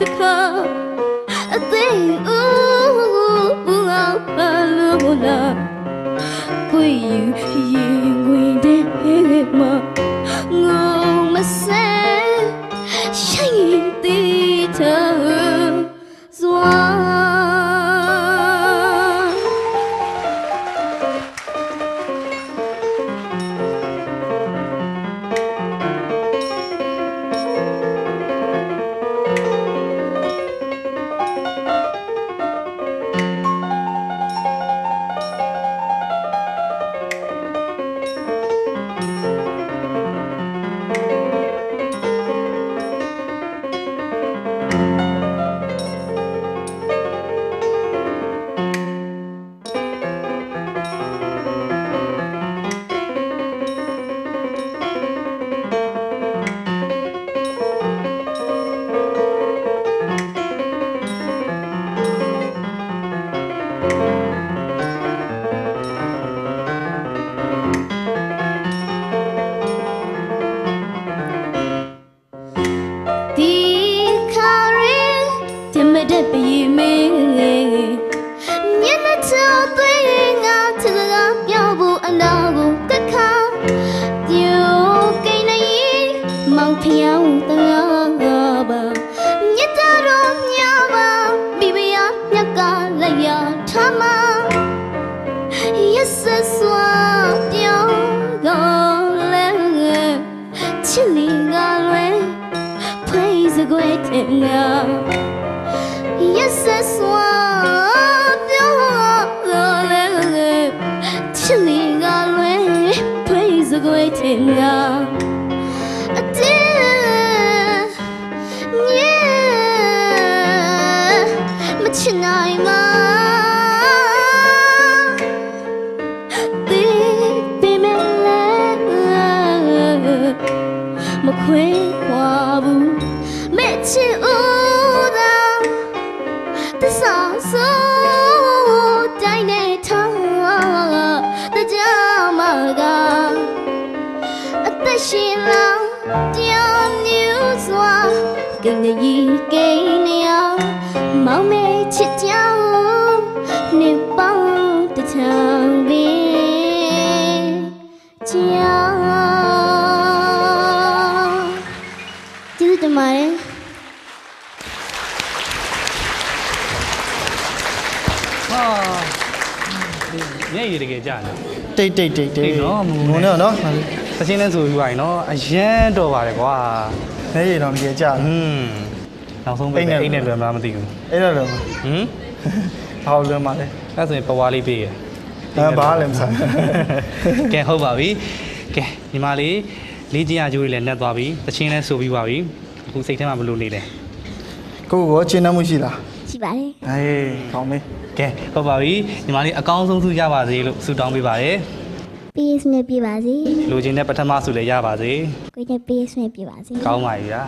တ地头转。တိတ်နော်မုံနော်သချင်းလဲဆိုပြီးပါရင်နော်အရန်တော်ပါတယ်ကွာနေရတော့မကြေကြနောက်ဆုံးပဲအိတ်နဲ့လွယ်မလားမသိဘူးအဲ့တော့လွယ်မှာဘာလွယ်မှာလဲအဲ့ဆိုရင်ပဝါလေးပေးရဘာလဲမစားကဲဟုတ်ပါပြီကဲညီမလေးလေးကျင်ရကျိုးလေးလည်းနှက်သွားပြီသချင်းလဲဆိုပြီးပါပြီအခုစိတ်ထဲမှာဘလို့နေလဲကိုရောချင်းနှမှုရှိလားရှိပါတယ်ဟေးကောင်းပြီကဲဟုတ်ပါပြီညီမလေးအကောင်းဆုံးဆုရပါစေလို့ဆုတောင်းပေးပါတယ်ပေးဆွေးပြပါစေလူချင်းတဲ့ပထမဆုလည်းရပါစေကိုယ်နဲ့ပေးဆွေးပြပါစေကောင်းပါပြီဗျာ